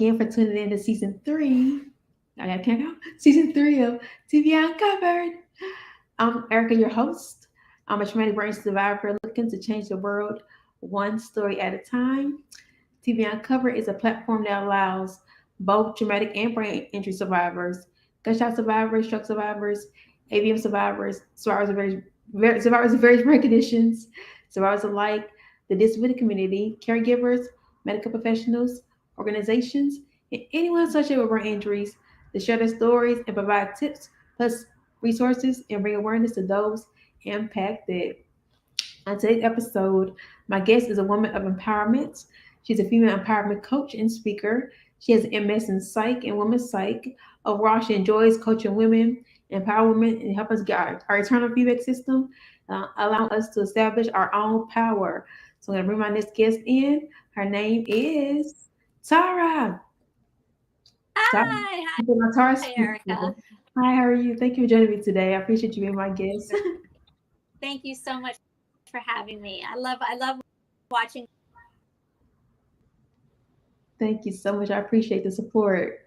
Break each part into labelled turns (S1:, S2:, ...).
S1: again for tuning in to season three. I got to count. Season three of TBI Uncovered. I'm Erica, your host. I'm a traumatic brain survivor looking to change the world one story at a time. TBI Uncovered is a platform that allows both traumatic and brain injury survivors, gunshot survivors, stroke survivors, AVM survivors, survivors of various brain conditions, survivors alike, the disability community, caregivers, medical professionals, organizations, and anyone associated with brain injuries to share their stories and provide tips plus resources and bring awareness to those impacted. On today's episode, my guest is a woman of empowerment. She's a female empowerment coach and speaker. She has an MS in psych and women's psych. Overall, she enjoys coaching women, empower women, and help us get our internal feedback system, allowing us to establish our own power. So I'm going to bring my next guest in. Her name is Tara. Tara,
S2: Hi,
S1: Tara.Speaks.
S2: Erica.
S1: Hi, how are you? Thank you for joining me today. I appreciate you being my guest.
S2: Thank you so much for having me. I love watching.
S1: Thank you so much. I appreciate the support.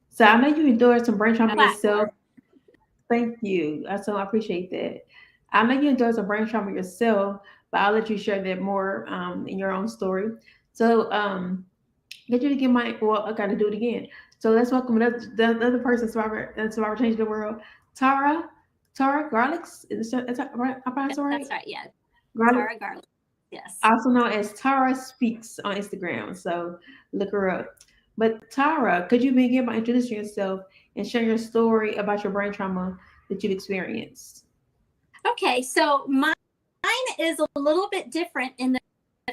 S1: So I know you endured some brain trauma yourself.
S2: Platform.
S1: Thank you. So I appreciate that. I know you endured some brain trauma yourself, but I'll let you share that more in your own story. So get you to get my well, I gotta do it again. So let's welcome the other person, survivor changing the world, Tara. Tara Garlitz. Is that right? I pronounced it right?
S2: That's right. Yeah,
S1: Garlic,
S2: Tara Garlitz. Yes.
S1: also known as Tara.Speaks on Instagram. So look her up. But Tara, could you begin by introducing yourself and sharing your story about your brain trauma that you've experienced?
S2: Okay, so mine is a little bit different in the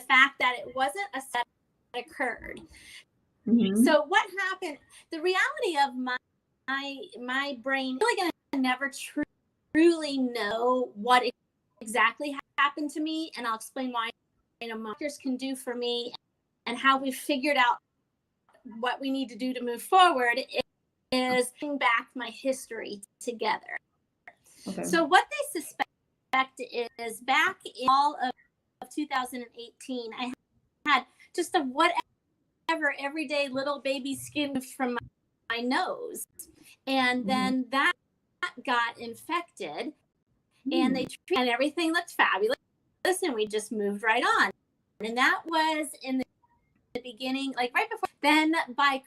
S2: fact that it wasn't a set that occurred.
S1: Mm-hmm.
S2: So what happened? The reality of my brain really going to never truly know what exactly happened to me, and I'll explain why doctors can do for me and how we've figured out what we need to do to move forward is bring back my history together.
S1: Okay.
S2: So what they suspect is back in all of 2018, I had just a whatever everyday little baby skin from my nose, and then that got infected, and they treated, and everything looked fabulous, and we just moved right on. And that was in the beginning, like right before. Then by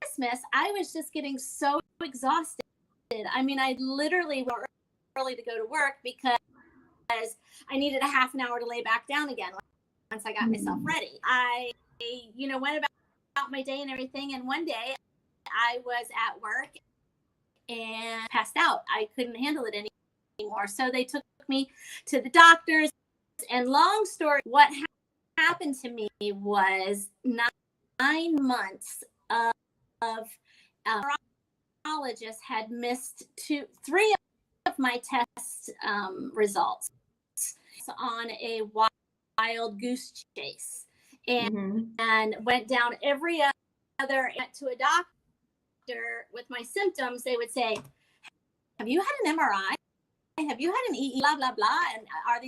S2: Christmas, I was just getting so exhausted. I mean, I literally went early to go to work because I needed a half an hour to lay back down again once I got myself ready. I, went about my day and everything. And one day I was at work and passed out. I couldn't handle it anymore. So they took me to the doctors. And long story, what happened to me was 9 months of neurologist had missed 3 of my test results on a wild goose chase, and went down every other. Went to a doctor with my symptoms. They would say, "Have you had an MRI? Have you had an EE? Blah blah blah. And are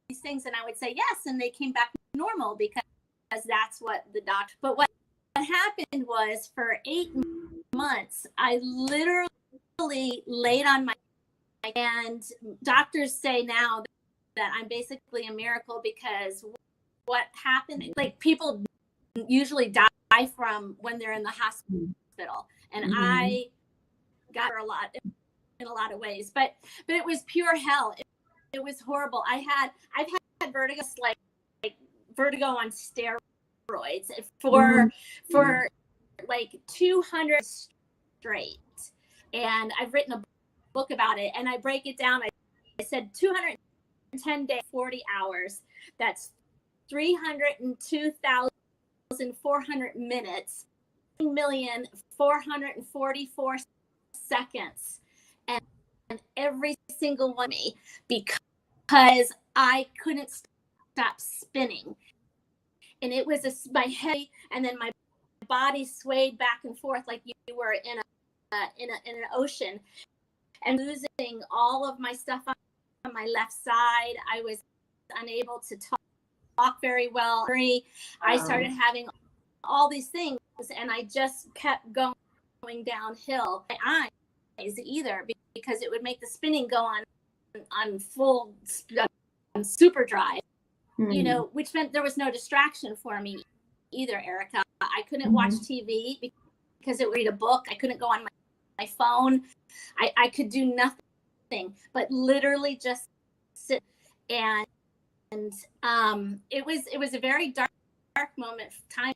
S2: these things?" And I would say yes, and they came back normal because that's what the doctor. But what happened was for 8 months, I literally laid on my, and doctors say now that I'm basically a miracle because what happened, like people usually die from when they're in the hospital, and I got her in a lot of ways, but it was pure hell. It was horrible. I've had vertigo, like vertigo on steroids for like 200 straight, and I've written a book about it, and I break it down. I said 210 days, 40 hours. That's 302,400 minutes, 1,444 seconds, and every single one of me, because I couldn't stop spinning, and it was my head, and then my body swayed back and forth like you were in an ocean, and losing all of my stuff on my left side. I was unable to talk very well. I started having all these things, and I just kept going downhill. My eyes either, because it would make the spinning go on full super drive, you know, which meant there was no distraction for me either, Erica. I couldn't watch TV because it would read a book. I couldn't go on my phone. I could do nothing but literally just sit. And it was a very dark moment time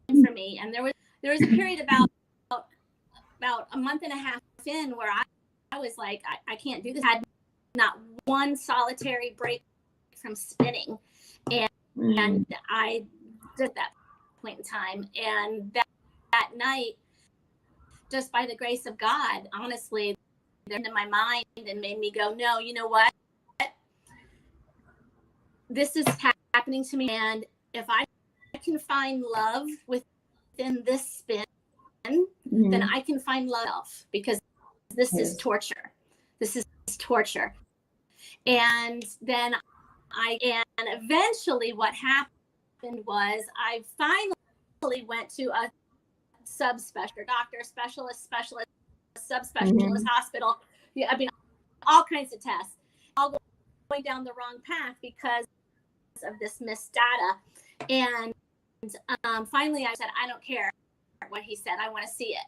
S2: for me. And there was a period about a month and a half in where I was like, I can't do this. I had not one solitary break from spinning. And I did that point in time. And that night, just by the grace of God, honestly, they're in my mind and made me go, no, you know what? This is happening to me. And if I can find love within this spin, then I can find love, because this is torture. This is torture. And then and eventually what happened was I finally went to a subspecialist, doctor, specialist, subspecialist, hospital. Yeah, I mean, all kinds of tests, all going down the wrong path because of this missed data. And finally I said, I don't care what he said, I want to see it.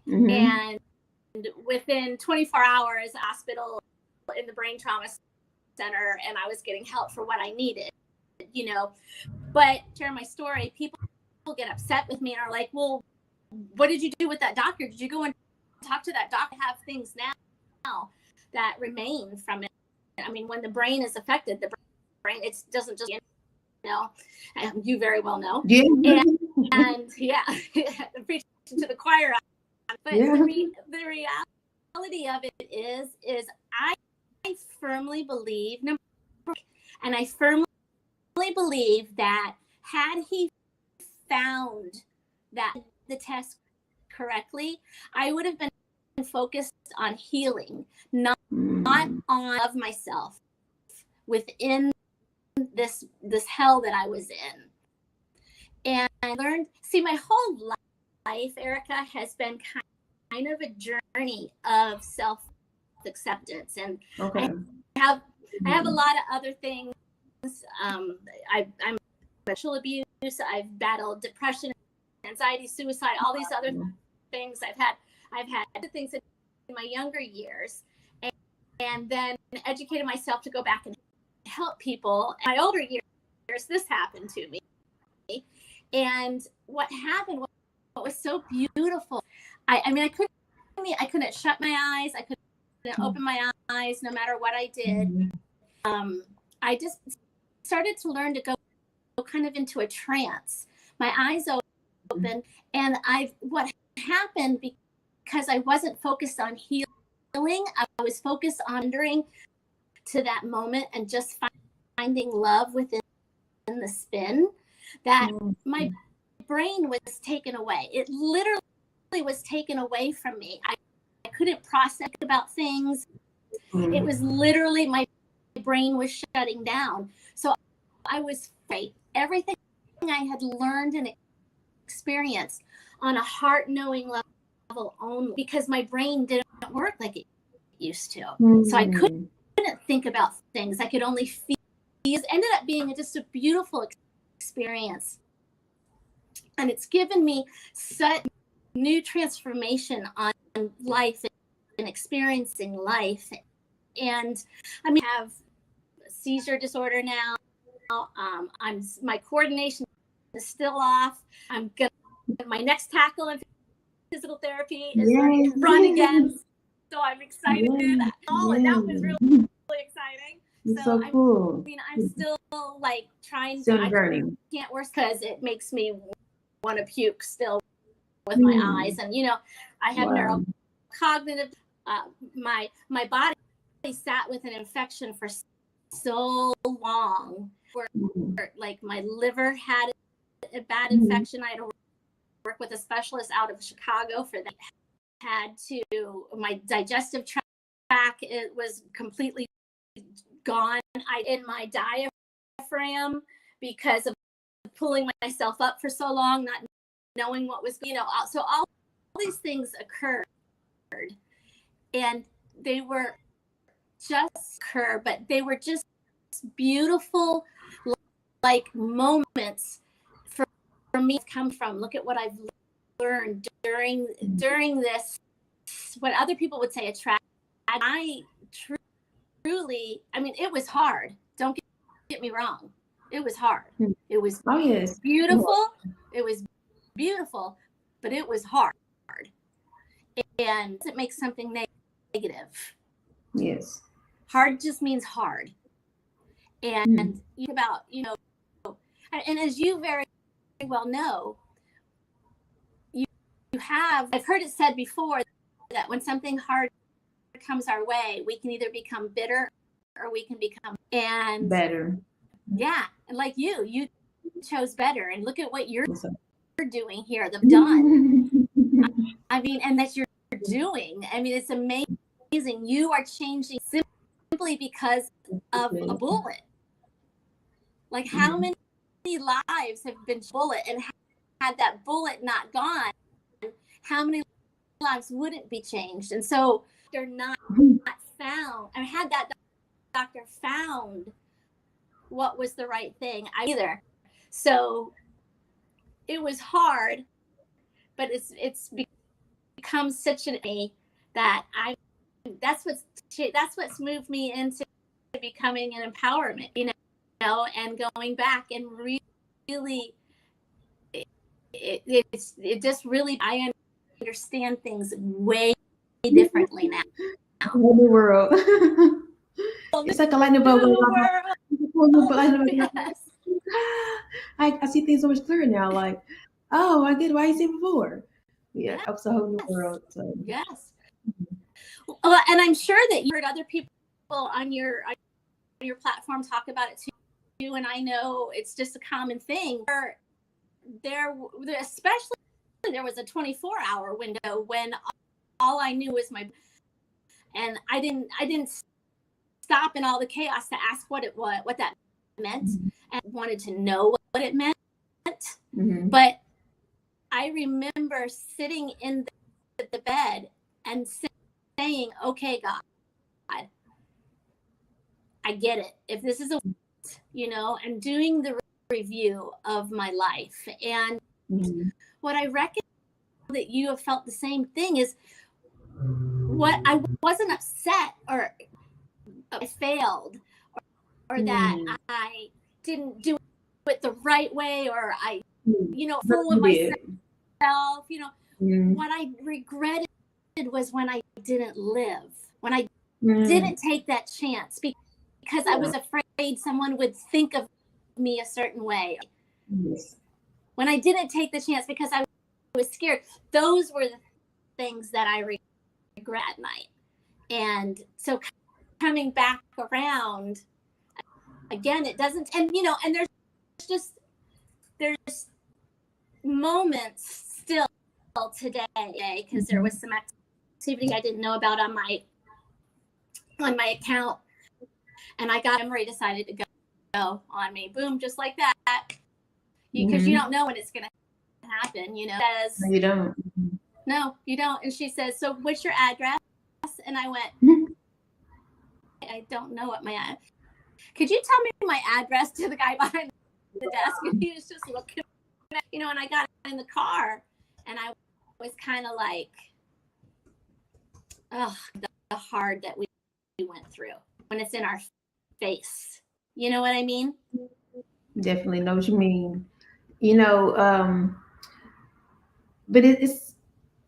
S2: And within 24 hours, hospital in the brain trauma center, and I was getting help for what I needed, you know. But sharing my story, people get upset with me and are like, well, what did you do with that doctor? Did you go and talk to that doctor? I have things now that remain from it. I mean, when the brain is affected, the brain, it doesn't just, you know, you very well know. And yeah, preaching to the choir. But the reality of it is I firmly believe, and I firmly believe that had he found that the test correctly, I would have been focused on healing, not on of myself within this hell that I was in. And I learned, see, my whole life, Erica, has been kind of a journey of self-acceptance. And I have a lot of other things. I'm sexual abuse. I've battled depression, anxiety, suicide, all these other things. I've had other things in my younger years, and then educated myself to go back and help people. In my older years, this happened to me. And what happened, what was so beautiful, I mean, I couldn't shut my eyes. I couldn't open my eyes no matter what I did. I just started to learn to go kind of into a trance. My eyes open, and what happened, because I wasn't focused on healing, I was focused on wandering to that moment and just finding love within the spin, that my brain was taken away. It literally was taken away from me. I couldn't process about things. It was literally, my brain was shutting down. So I was afraid. Everything I had learned and experienced on a heart-knowing level only, because my brain didn't work like it used to. So I couldn't think about things. I could only feel. It ended up being just a beautiful experience. And it's given me such new transformation on life and experiencing life. And I mean, I have seizure disorder now. My coordination is still off. My next tackle in physical therapy is learning to run again. So I'm excited to do that. And that was really exciting.
S1: So cool.
S2: I mean, I'm still like trying
S1: to.
S2: I can't work because it makes me want to puke still with my eyes. And, you know, I have neurocognitive, my body sat with an infection for so long where like my liver had a bad infection. I had to work with a specialist out of Chicago for that. My digestive tract, it was completely gone. In my diaphragm because of pulling myself up for so long, not knowing what was, so all these things occurred, and they were but they were just beautiful, like moments for me to come from. Look at what I've learned during this, what other people would say a tragedy. I truly, I mean, it was hard. Don't get me wrong. It was hard. It was beautiful. It was beautiful, but it was hard. And it makes something negative.
S1: Yes.
S2: Hard just means hard. And about, and as you very well know, you have, I've heard it said before that when something hard comes our way, we can either become bitter or we can become
S1: better.
S2: Yeah. And like you chose better, and look at what you're doing here, the done. I mean, and that you're doing. I mean, it's amazing. You are changing simply because of a bullet. Like how many lives have been bullet, and had that bullet not gone, how many lives wouldn't be changed? And so they're not found. I mean, had that doctor found what was the right thing either. So it was hard, but it's become such an that that's what's moved me into becoming an empowerment, and going back and really it just really, I understand things way differently now.
S1: Whole new world. It's like a lightning bolt. Yes. I see things so much clearer now. Like, oh, I get why you said before. Yeah, it's a whole new world. So.
S2: Yes. Well, and I'm sure that you heard other people on your platform talk about it too. And I know it's just a common thing. Especially there was a 24-hour window when all I knew was and I didn't stop in all the chaos to ask what that meant, and wanted to know what it meant. But I remember sitting in the bed and saying, okay, God, I get it. If this is and doing the review of my life. And what I reckon that you have felt the same thing is, what I wasn't upset or I failed or that I didn't do it the right way, or I, full of myself, what I regretted was when I didn't live, when I didn't take that chance because I was afraid someone would think of me a certain way. When I didn't take the chance because I was scared. Those were the things that I regret at night. And so coming back around again, it doesn't, and and there's moments still today, because there was some activity I didn't know about on my account, and memory decided to go on me, boom, just like that, because you don't know when it's going to happen. Says,
S1: no, you don't.
S2: No, you don't. And she says, so what's your address? And I went, I don't know what my could you tell me my address to the guy behind the desk? And he was just looking at, and I got in the car, and I was kind of like, oh, the hard that we went through when it's in our face. You know what I mean?
S1: Definitely know what you mean. But it's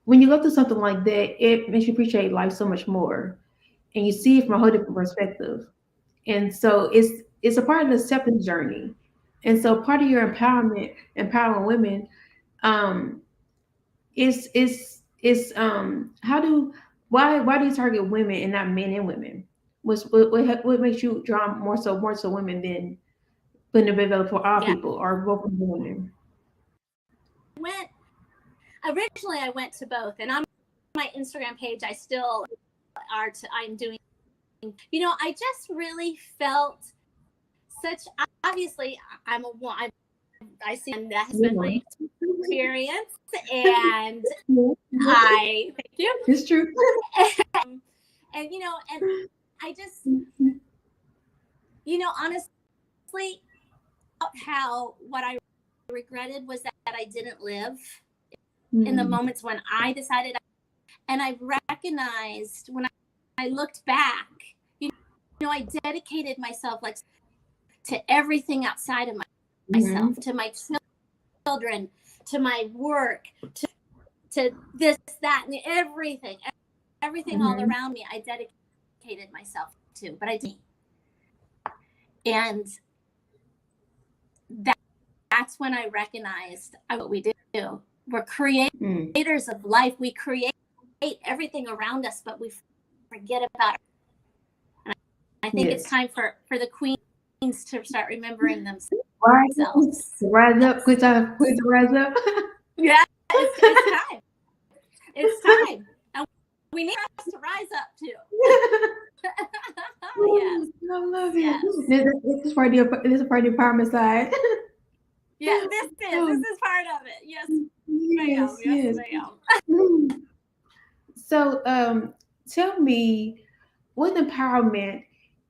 S1: when you go through something like that, it makes you appreciate life so much more, and you see it from a whole different perspective. And so it's a part of the acceptance journey. And so part of your empowering women, is why do you target women and not men and women? What makes you draw more so women than putting available for all people or both women?
S2: Originally I went to both, and on my Instagram page I still I'm doing, I just really felt obviously I'm see, and that has been my experience, and I thank you.
S1: It's true.
S2: And you know, and I just, you know, honestly, how what I regretted was that I didn't live in the moments when I decided, and I recognized when I looked back, you know, I dedicated myself like to everything outside of myself, to my children, to my work, to this, that, and everything all around me. I dedicated myself to, but I didn't. And that's when I recognized what we do. We're creators of life. We create everything around us, but we forget about it. And I think it's time for the queens to start remembering themselves.
S1: Rise up, quit to rise up.
S2: Yeah, it's time. It's time. And we need us to rise up too. Yes.
S1: I love it. Yes. This is part of the empowerment side.
S2: Yeah, this is part of it. Yes, yes. Ma'am.
S1: So, tell me, with empowerment,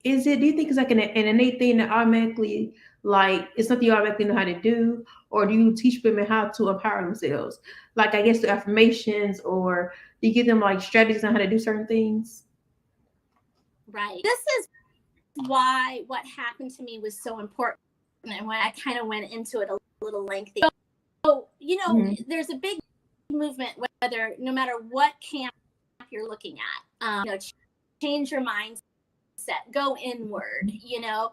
S1: do you think it's like an innate thing that automatically, like, it's something you automatically know how to do, or do you teach women how to empower themselves? Like, I guess the affirmations, or do you give them like strategies on how to do certain things?
S2: Right. This is why what happened to me was so important, and why I kind of went into it a little lengthy. So, you know, there's a big movement, whether no matter what camp you're looking at, you know, change your mindset, go inward, you know.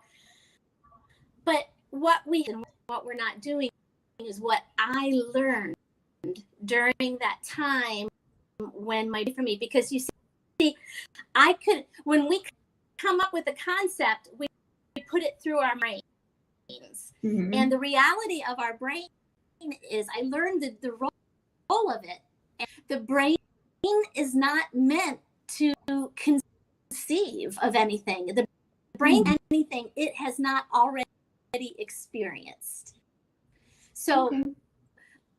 S2: But what we're not doing is what I learned during that time when for me, because you see, when we come up with a concept, we put it through our brains. And the reality of our brain is, I learned the role of it. And the brain is not meant to conceive of anything. The brain, anything it has not already experienced. So,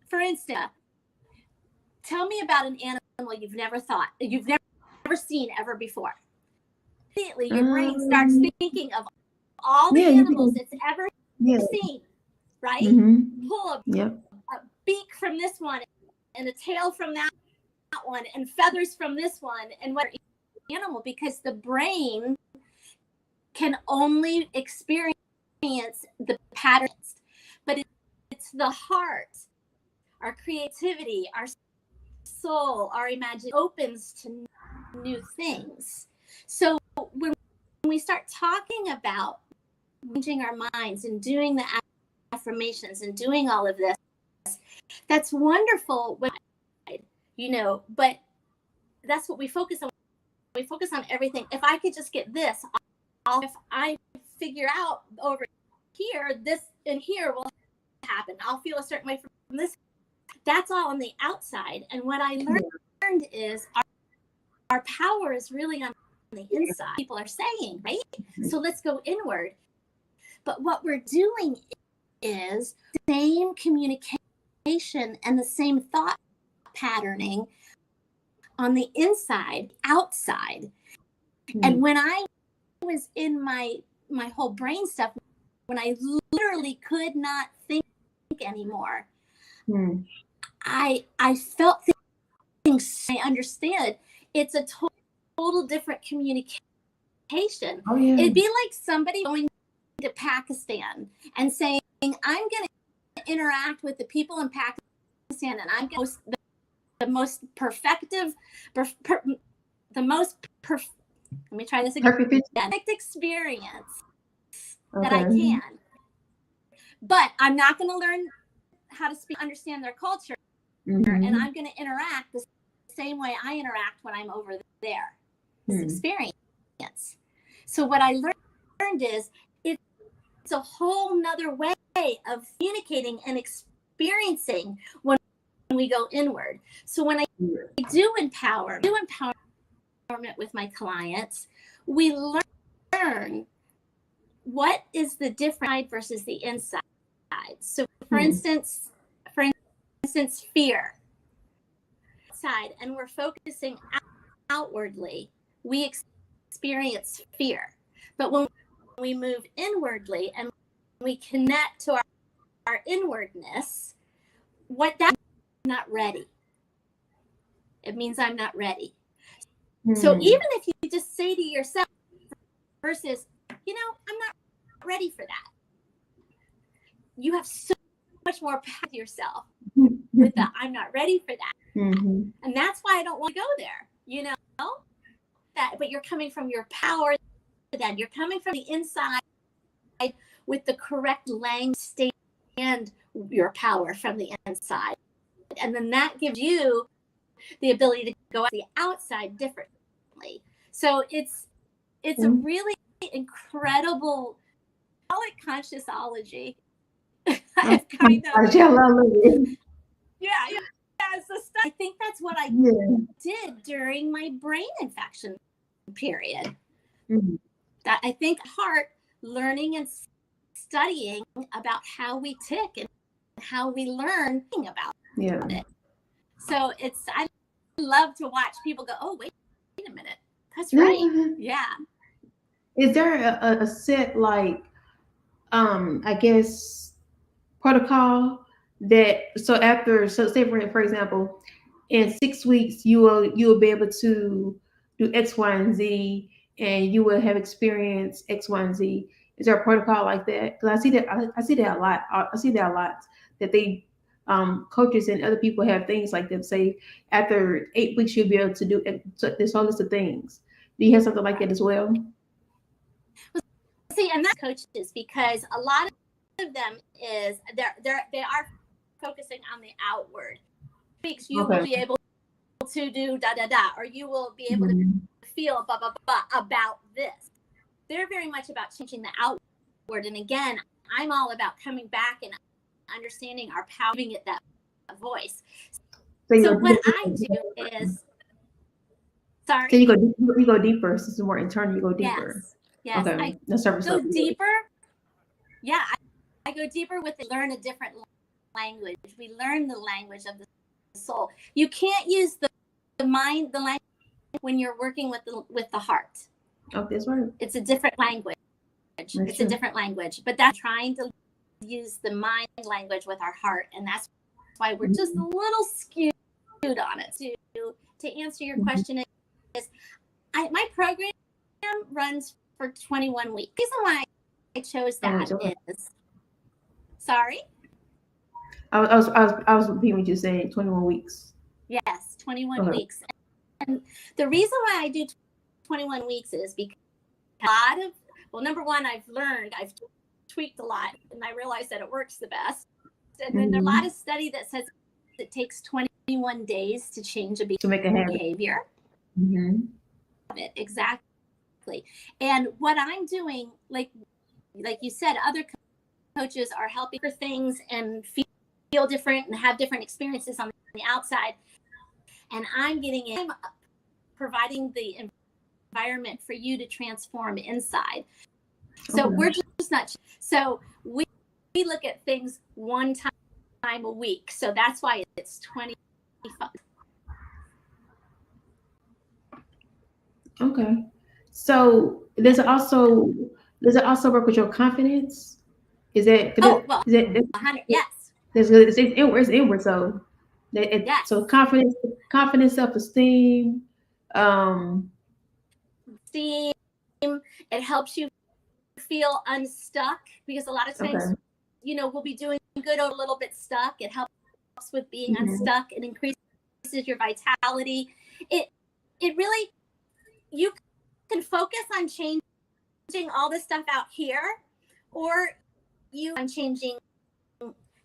S2: for instance, tell me about an animal you've never seen ever before. Immediately, your brain starts thinking of all the animals it's ever seen, right? Pull a beak from this one, and a tail from that one, and feathers from this one, and what animal, because the brain can only experience the patterns, but it's the heart, our creativity, our soul, our imagination opens to new things. So when we start talking about changing our minds and doing the affirmations and doing all of this, that's wonderful, you know, but that's what we focus on. We focus on everything. If I could just get this, if I figure out over here, this and here will happen, I'll feel a certain way from this. That's all on the outside. And what I learned is our power is really on the inside. People are saying, right? So let's go inward. But what we're doing is the same communication and the same thought patterning on the inside, outside. And when I was in my whole brain stuff, when I literally could not think anymore, I felt things. I understood. It's a total different communication. It'd be like somebody going to Pakistan and saying, I'm going to interact with the people in Pakistan, and I'm going to the most perfective, let me try this again. Perfect experience that I can. But I'm not going to learn how to understand their culture, and I'm going to interact the same way I interact when I'm over there. This experience. So what I learned is it's a whole nother way of communicating and experiencing when we go inward. So when I do empowerment with my clients, we learn what is the different side versus the inside. So for instance, fear side, and we're focusing outwardly, we experience fear. But when we move inwardly and we connect to our inwardness, what that I'm not ready. It means I'm not ready. So even if you just say to yourself versus, I'm not ready for that, you have so much more power with yourself with the I'm not ready for that. And that's why I don't want to go there, but you're coming from your power, then you're coming from the inside with the correct language, stand your power from the inside. And then that gives you the ability to go at the outside differently. So it's a really incredible, call it consciousology. I think that's what I did during my brain infection period. That I think heart learning and studying about how we tick and how we learn about it. So I love to watch people go, oh, wait a minute. That's right. Yeah.
S1: Is there a set, I guess, protocol that, so say for example, in 6 weeks, you will be able to do X, Y, and Z, and you will have experienced X, Y, and Z. Is there a protocol like that? Because I see that a lot. I see that a lot, that they coaches and other people have things like that. Say after 8 weeks, you'll be able to do this whole list of things. Do you have something like that as well?
S2: See, and that's coaches, because a lot of them is they are focusing on the outward. You will be able to do da da da, or you will be able to feel blah blah blah about this. They're very much about changing the outward. And again, I'm all about coming back and understanding our power, giving it that voice. So what I do is, sorry.
S1: So you go deeper. This is more internal. You go deeper.
S2: Yes.
S1: Okay.
S2: I go deeper. Yeah, I go deeper with it. Learn a different language. We learn the language of the soul. You can't use the mind, the language when you're working with the heart.
S1: Oh, that's right.
S2: It's a different language. It's a different language. But that's trying to use the mind language with our heart, and that's why we're just a little skewed on it. To answer your question is, my program runs for 21 weeks. The reason why I chose that is, sorry?
S1: I was repeating what you said, 21 weeks.
S2: Yes, 21 weeks. And the reason why I do 21 weeks is because number one, I've tweaked a lot, and I realized that it works the best. And then there's a lot of study that says it takes 21 days to change a behavior. Exactly. And what I'm doing, like you said, other coaches are helping for things and feel different and have different experiences on the outside. And I'm providing the environment for you to transform inside. So we're just not. So we look at things one time a week. So that's why it's 25.
S1: Okay. So does it also work with your confidence? Is that?
S2: Yes.
S1: It's inward. So so confidence, self-esteem.
S2: It helps you feel unstuck, because a lot of times, we'll be doing good or a little bit stuck. It helps with being unstuck. It increases your vitality. It really, you can focus on changing all this stuff out here, or you on changing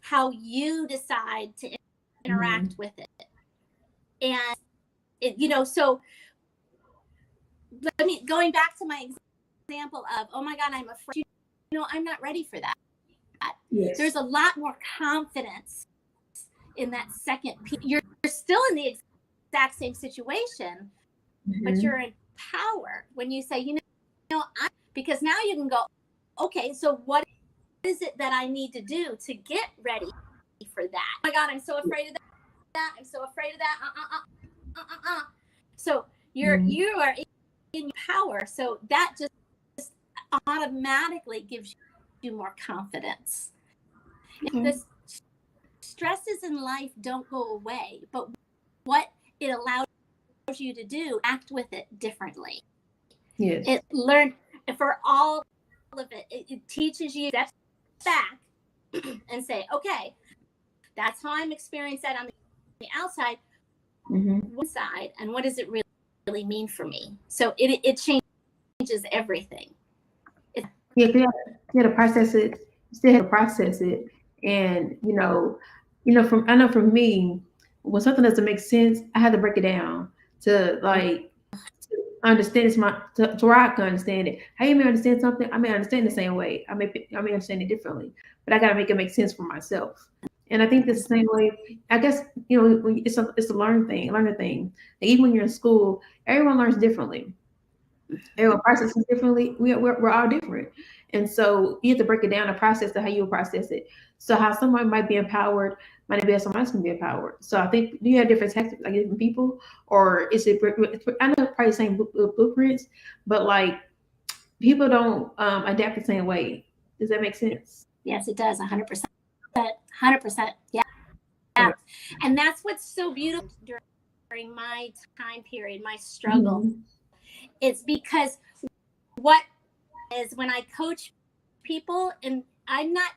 S2: how you decide to interact with it. And so going back to my example of, oh my God, I'm afraid, I'm not ready for that. Yes. There's a lot more confidence in that second piece. You're still in the exact same situation, but you're empowered when you say, because now you can go, okay, so what is it that I need to do to get ready for that? Oh my God, I'm so afraid of that. I'm so afraid of that. So you are in power. So that just automatically gives you more confidence. The stresses in life don't go away, but what it allows you to do, act with it differently.
S1: Yes.
S2: It learned for all of it. It teaches you to step back and say, okay, that's how I'm experiencing that on the outside. One side, and what does it really mean for me? So it changes everything.
S1: You have to process it. You still have to process it, and I know for me, when something doesn't make sense, I have to break it down to understand to where I can understand it. How you may understand something, I may understand the same way. I may understand it differently, but I gotta make it make sense for myself. And I think the same way. I guess it's a learning thing. Like even when you're in school, everyone learns differently. Everyone processes differently. We're all different, and so you have to break it down and process how you process it. So how someone might be empowered might not be how someone else can be empowered. So I think, do you have different tactics, like different people, or is it? I know probably the same blueprints, but like people don't adapt the same way. Does that make sense?
S2: Yes, it does. 100%. 100%. Yeah. And that's what's so beautiful during my time period, my struggle. It's because what is when I coach people, and I'm not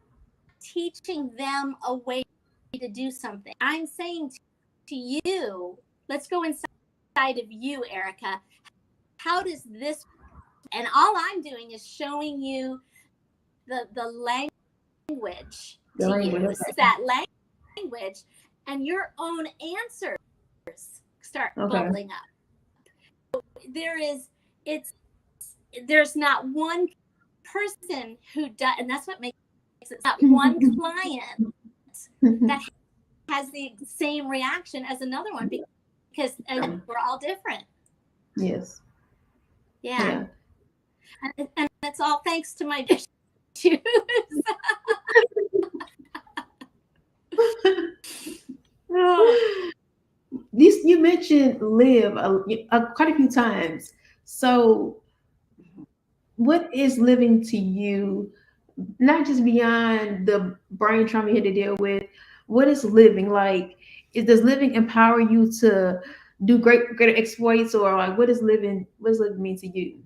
S2: teaching them a way to do something. I'm saying to you, let's go inside of you, Erica. How does this, and all I'm doing is showing you the language to use. That language, and your own answers start bubbling up. There's not one person who does, and that's what makes it, not one client that has the same reaction as another one, because we're all different.
S1: Yes.
S2: Yeah. And it's all thanks to my issues.
S1: You mentioned live quite a few times. So what is living to you, not just beyond the brain trauma you had to deal with? What is living like? Does living empower you to do greater exploits, or like what does living mean to you?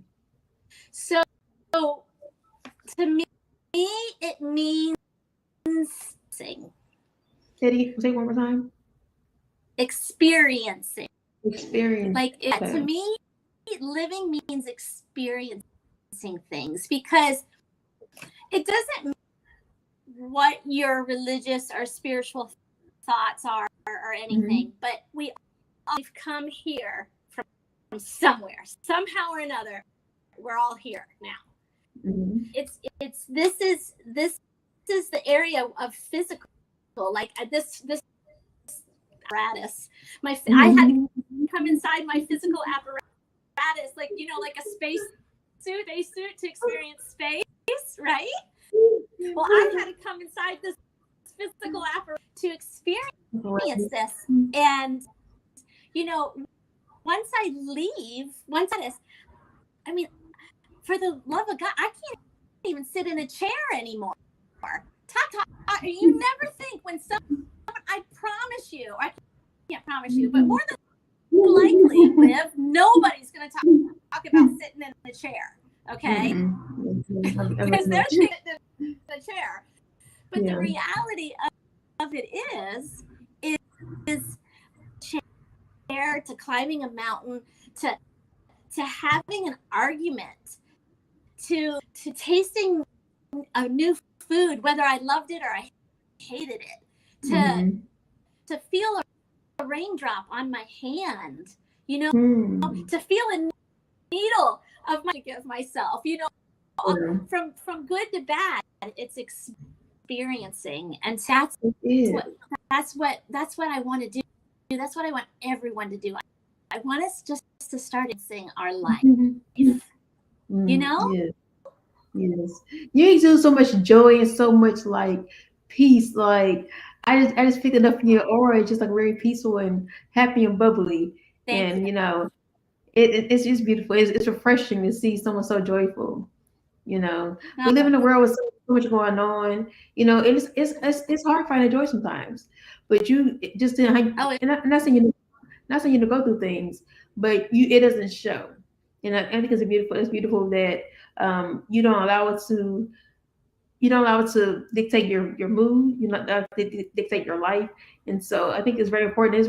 S2: So to me, it means sing.
S1: Say one more time.
S2: Experiencing.
S1: Like
S2: to me, living means experiencing things, because it doesn't matter what your religious or spiritual thoughts are or anything, but we've come here from somewhere, somehow or another. We're all here now. This is the area of physical, like this apparatus. I had to come inside my physical apparatus, like a space suit, to experience space, right? Well, I had to come inside this physical apparatus to experience this, and once I leave, I mean, for the love of God, I can't even sit in a chair anymore. You never think when someone, I promise you, I can't promise you, but more than likely, Liv, nobody's going to talk about sitting in a chair, okay? Because they're sitting in a chair. But the reality of it is chair to climbing a mountain to having an argument to tasting a new food, whether I loved it or I hated it, to feel a raindrop on my hand, to feel a needle of my to give myself, from good to bad. It's experiencing, and that's what I want to do. That's what I want everyone to do. I want us just to start sing our life.
S1: Yes. You exude so much joy and so much like peace. Like I just picked it up in your aura. It's just like very peaceful and happy and bubbly.
S2: Thank you.
S1: And it's just beautiful. It's refreshing to see someone so joyful. We live in a world with so much going on. It's hard finding joy sometimes. But you just didn't. And not saying you to go through things, but it doesn't show. I think it's beautiful. It's beautiful that you don't allow it to dictate your mood. You not dictate your life. And so I think it's very important.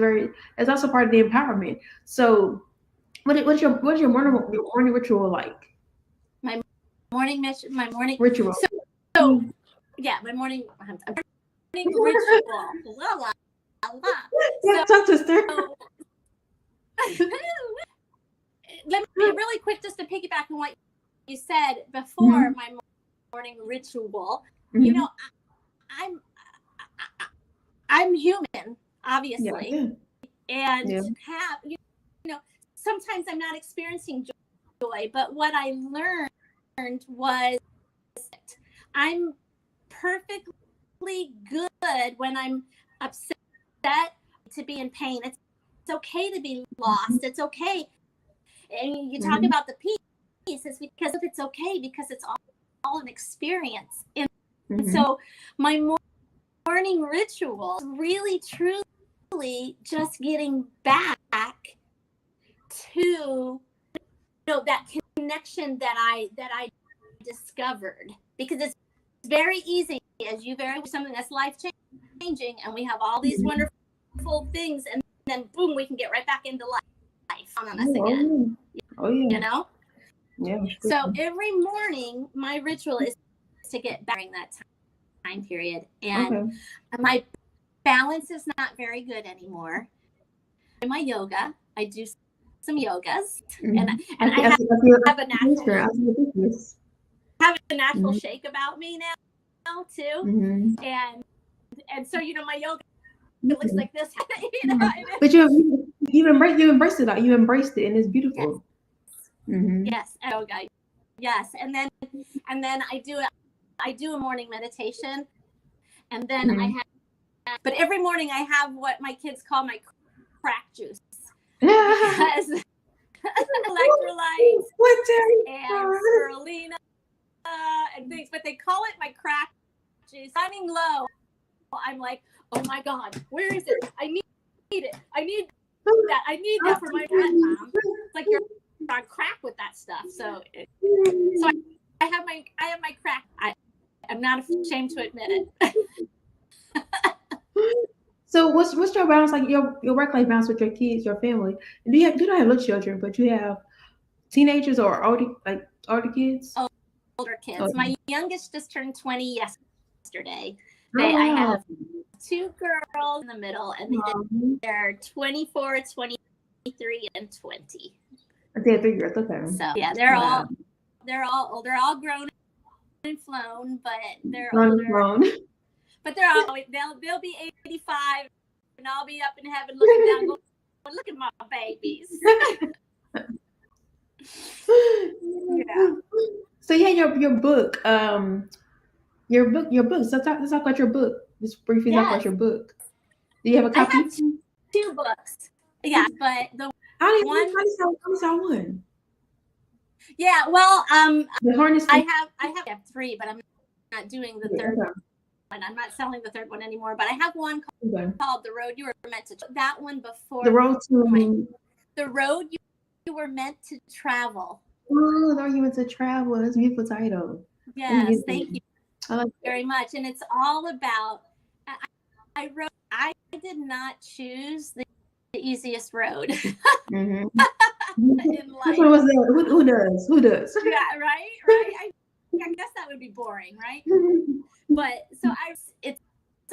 S1: It's also part of the empowerment. So what's your morning ritual like?
S2: My morning
S1: Ritual.
S2: So yeah, my morning ritual. Blah, blah, blah.
S1: Yeah, talk to us, Tara.
S2: Let me be really quick just to piggyback on what you said before my morning ritual.
S1: Mm-hmm.
S2: I'm human, obviously,
S1: and
S2: have sometimes I'm not experiencing joy, but what I learned was I'm perfectly good when I'm upset, to be in pain. It's okay to be lost. It's okay. And you talk about the peace. It's because it's okay because it's all an experience. And so my morning ritual is really, truly just getting back to that connection that I discovered, because it's very easy, as you very something that's life changing, and we have all these wonderful things, and then boom, we can get right back into life on us again.
S1: Yeah.
S2: So every morning, my ritual is to get back during that time period, and my balance is not very good anymore. In my yoga, I do some yogas, and I have a natural shake about me now too, and so my yoga looks like this.
S1: But you embraced it. You embraced it, and it's beautiful.
S2: Yes, yoga. Yes, and then I do a morning meditation, and then I have. But every morning I have what my kids call my crack juice, because electrolytes and spirulina and things, but they call it my crack juice. Running low, I'm like, oh my God, where is it? I need it. I need that. I need that for my mom. It's like you're on crack with that stuff. So I have my crack. I'm not ashamed to admit it.
S1: So what's your balance, like your work-life balance with your kids, your family? And you don't have little children, but you have teenagers or older kids?
S2: Older kids. Okay. My youngest just turned 20 yesterday. I have two girls in the middle, and they're 24, 23, and 20.
S1: Okay, 3 years. Okay.
S2: So yeah, they're all old. They're all grown and flown, but they're older. But they're always they'll be 85, and I'll be up in heaven looking down, going, look at my babies.
S1: So yeah, your book. Your book. So let's talk about your book. Just briefly talk about your book. Do you have a copy?
S2: I have two books. Yeah, but the
S1: I saw one.
S2: Yeah, well,
S1: the harness.
S2: I have three, but I'm not doing the third one. I'm not selling the third one anymore, but I have one called The Road You Were Meant to. That one before
S1: The Road
S2: You Were Meant to Travel.
S1: Oh, The Road You Were Meant to Travel. That's a beautiful title.
S2: Yes, thank you very much. And it's all about. I did not choose the easiest road in life.
S1: Was that? Who does?
S2: Yeah, right. I guess that would be boring, right? But so it's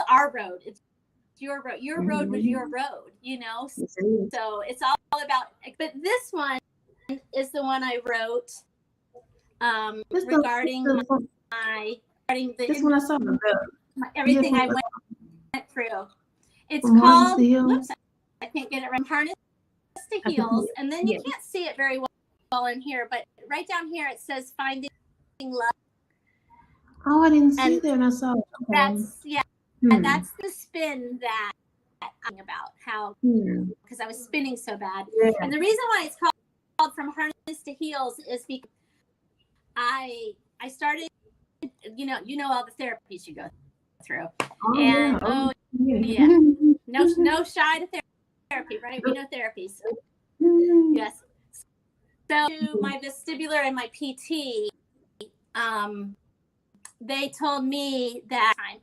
S2: our road. It's your road. Your road was your road, So it's all about. But this one is the one I wrote regarding
S1: this one I saw
S2: everything I went through. It's called. Oops, I can't get it right. Harness to Heals, and then you can't see it very well in here, but right down here it says Finding Love.
S1: Oh, I didn't see that. I saw it. Okay.
S2: And that's the spin that I'm about, how, because I was spinning so bad. Yeah. And the reason why it's called From Harness to Heels is because I started, you know all the therapies you go through.
S1: Oh,
S2: and
S1: yeah.
S2: No shy to therapy, right? We know therapies. Yes. So my vestibular and my PT, they told me that time,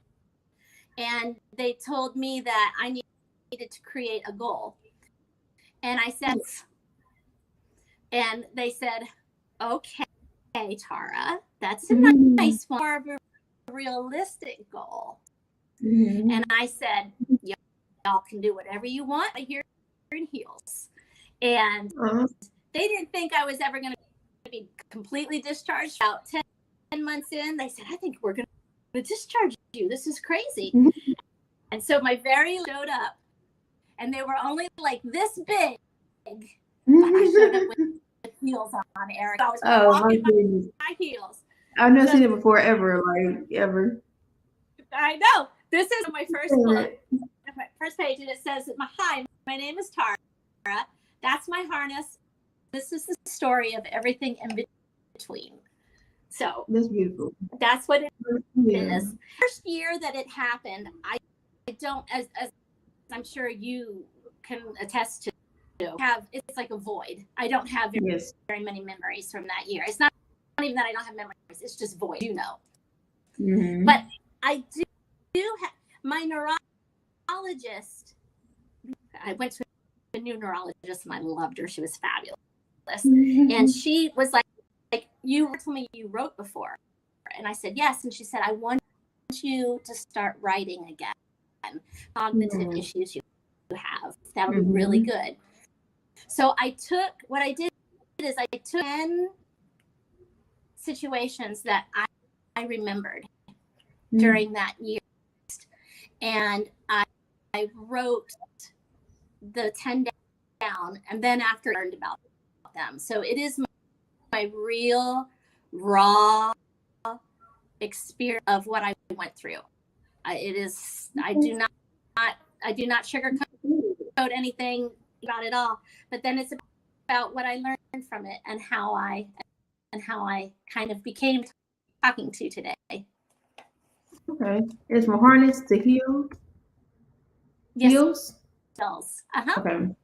S2: and they told me that I needed to create a goal. And I said, and they said, okay, Tara, that's a nice one, more of a realistic goal. And I said, y'all can do whatever you want. I hear in heels. And they didn't think I was ever going to be completely discharged. About 10 months in, they said, I think we're going to discharge you. This is crazy. And so my showed up, and they were only like this big, but I showed up with heels on, Eric. I was walking my heels.
S1: I've never seen it before, ever.
S2: I know. This is my first book, my first page, and it says, hi, my name is Tara. That's my harness. This is the story of everything in between. So
S1: that's beautiful.
S2: That's what it is. First year that it happened, I don't, as I'm sure you can attest to, it's like a void. I don't have very many memories from that year. It's not even that I don't have memories. It's just void, But I do have my neurologist. I went to a new neurologist, and I loved her. She was fabulous. And she was like, you told me you wrote before. And I said, yes. And she said, I want you to start writing again. Cognitive issues you have. That would be really good. So what I did is I took 10 situations that I remembered during that year. And I wrote the 10 down, and then after I learned about them. So it is my real raw experience of what I went through. It is. I do not sugarcoat anything about it all. But then it's about what I learned from it and how I kind of became talking to today.
S1: Okay, it's From Harness to Heal. Heels. Okay.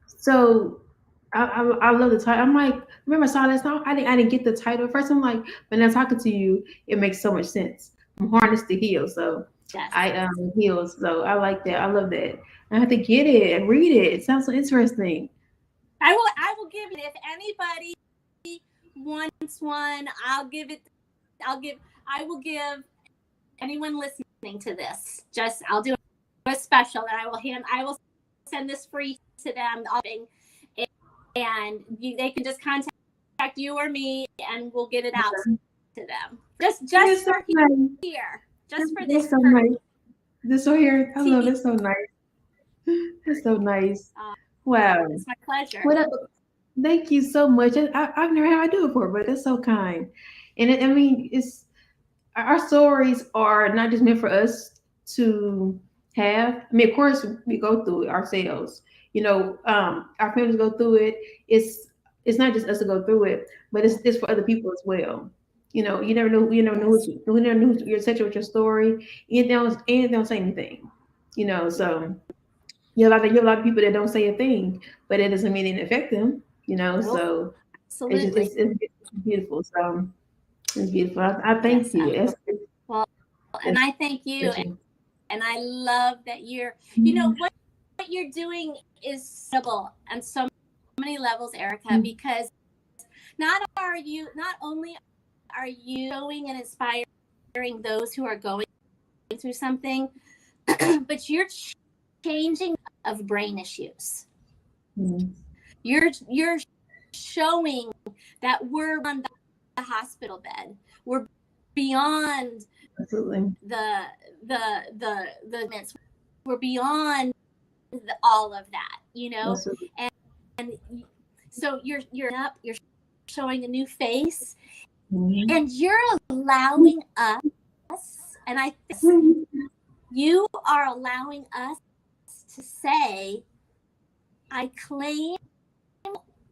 S1: So I love the title. I'm like, remember I saw that song? I didn't get the title at first. I'm like, when I'm talking to you, it makes so much sense. From Harness to Heal. So heels. So I like that. I love that. I have to get it and read it. It sounds so interesting.
S2: I will give it. If anybody wants one, I will give anyone listening to this. I'll do a special, and I will send this free to them, and they can just contact you or me, and we'll get it out to them. Just for here, just for this.
S1: So nice. This right here, I love it. So nice. It's so nice. Wow,
S2: it's my pleasure.
S1: Thank you so much. I've never had to do it before, but it's so kind. And it's our stories are not just meant for us to have. I mean, of course, we go through it ourselves. Our families go through it. It's not just us to go through it, but it's for other people as well. You never know. You never know who you're touching with your story. And they don't say anything. So you have a lot of people that don't say a thing, but it doesn't mean it affect them. So
S2: absolutely,
S1: it's beautiful. So it's beautiful. I thank you.
S2: And I thank you, and I love that you're. What you're doing is simple on so many levels, Erica, because not only are you showing and inspiring those who are going through something, but you're changing of brain issues. You're showing that we're on the hospital bed. We're beyond the we're beyond all of that, and so you're showing a new face, And you're allowing us, and I think you are allowing us to say, I claim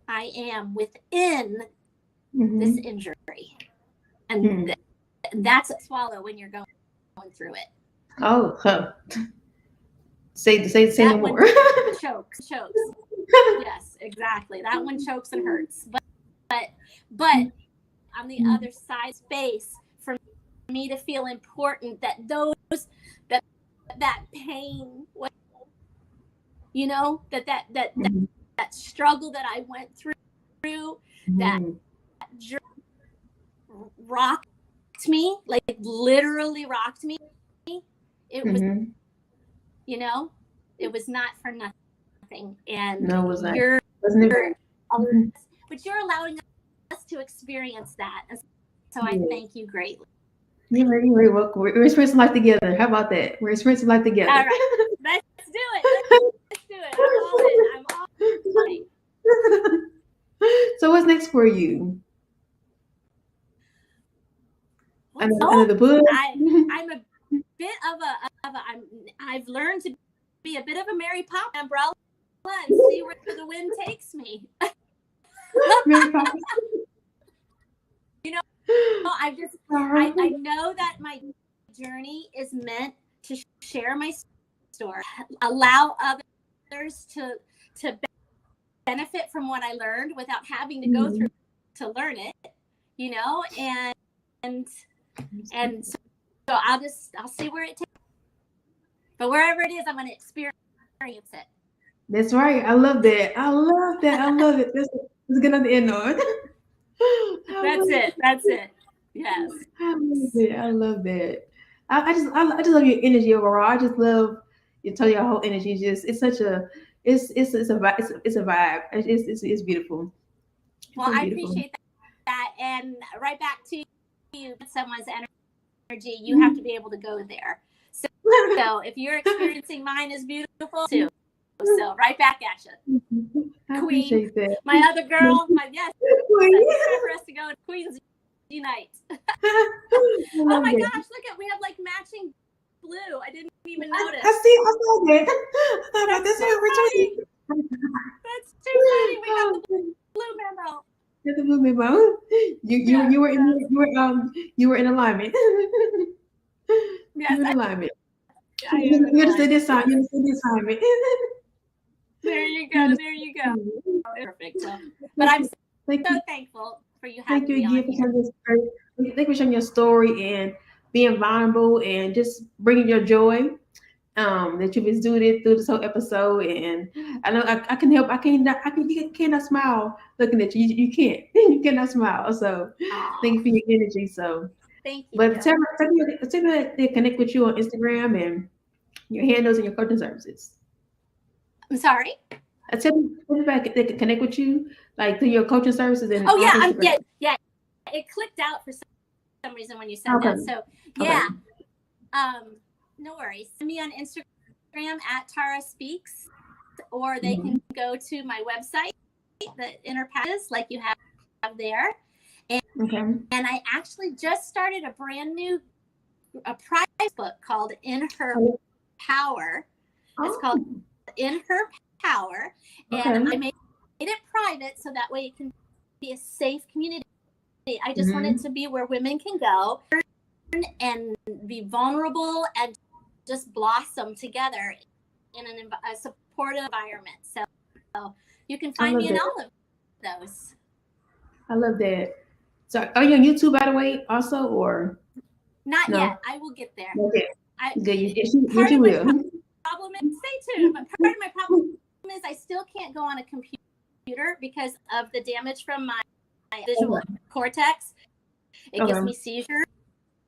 S2: I am within this injury. And that's a swallow when you're going through it.
S1: Oh, huh. Say
S2: that
S1: no
S2: one
S1: more.
S2: chokes. Yes, exactly. That one chokes and hurts. But on the other side space, for me to feel important, that that pain, that struggle that I went through, that rocked me, like literally rocked me. It was, it was not for nothing. And
S1: no, it was not.
S2: But you're allowing us to experience that. And so I thank you greatly.
S1: You're very welcome. We're experiencing life together. How about that? We're experiencing life together.
S2: All right. Let's do it. Let's do it. I'm all in.
S1: So what's next for you? Under the book.
S2: I'm a bit of a I've learned to be a bit of a Mary Poppins umbrella and see where the wind takes me.
S1: Mary Poppins.
S2: I know that my journey is meant to share my story, allow others to benefit from what I learned without having to go through to learn it, and so I'll see where it takes. But wherever it is, I'm going to experience it.
S1: That's right. I love that. I love it. Let's get on the end on.
S2: That's it. Yes.
S1: I love that. I just love your energy overall. I just love your whole energy. It's such a it's a vibe. It's a vibe. It's beautiful.
S2: Well, I appreciate that. And right back to you, someone's energy, you have to be able to go there. So if you're experiencing mine is beautiful too. So right back at you.
S1: I
S2: Queen,
S1: appreciate that.
S2: my other girl, my Queen. It's time for us to go and Queens unite. Oh my gosh, look we have like matching blue. I didn't even notice.
S1: I saw that. I thought about this.
S2: That's too funny. We got the blue memo.
S1: The blue memo. You were in alignment.
S2: Yes,
S1: you were in alignment.
S2: You
S1: understood this time. You understood this assignment.
S2: There you go. Perfect. But I'm so thankful for you having me on here.
S1: Thank you for sharing your story and being vulnerable and just bringing your joy. That you've exuded through this whole episode, and I know I can help. You cannot smile looking at you. You can't. You cannot smile. So thank you for your energy. So
S2: thank you.
S1: But tell me they connect with you on Instagram and your handles and your coaching services.
S2: I'm sorry.
S1: Tell me back they can connect with you like through your coaching services and
S2: yeah. It clicked out for some reason when you said that. So yeah. No worries. Send me on Instagram at Tara.Speaks, or they can go to my website, the Inner Paths, like you have there. And I actually just started a brand new prize book called In Her Power. It's called In Her Power, and I made it private so that way it can be a safe community. I just want it to be where women can go and be vulnerable and just blossom together in a supportive environment. So you can find me in all of those.
S1: I love that. So are you on YouTube, by the way, also, or?
S2: Not yet. I will get there.
S1: Okay.
S2: Part of my problem is, stay tuned, but part of my problem is I still can't go on a computer because of the damage from my visual cortex. It gives me seizures.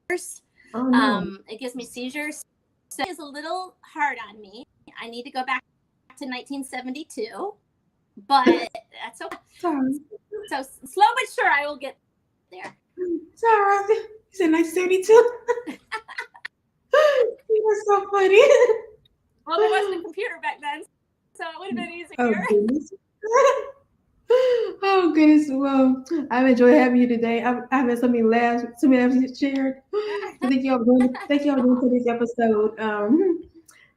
S2: It gives me seizures. So it's a little hard on me. I need to go back to 1972, but that's okay. So slow but sure, I will get there.
S1: Tara, you said 1972. You were so funny.
S2: Well, there wasn't a computer back then, so it would have been easier.
S1: Oh Oh goodness, well, I've enjoyed having you today. I've had so many laughs shared. So thank you all for doing today's episode.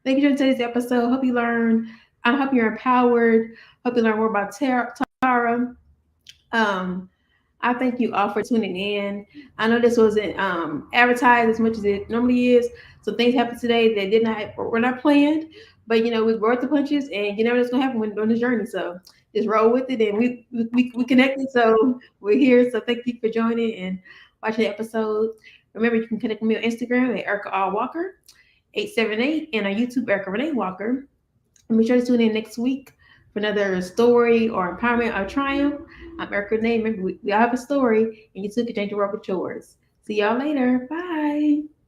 S1: Thank you for today's episode. Hope you learned. I hope you're empowered. Hope you learn more about Tara. Um, I thank you all for tuning in. I know this wasn't advertised as much as it normally is. So things happened today that did not were not planned. But we wrote the punches, and you never know what's gonna happen when on this journey. So just roll with it, and we connected. So we're here. So thank you for joining and watching the episode. Remember, you can connect with me on Instagram at Erica R. Walker 878 and on YouTube Erica Renee Walker. And be sure to tune in next week for another story or empowerment or triumph. I'm Erica Renee. Remember, we all have a story, and you too can change the world with yours. See y'all later. Bye.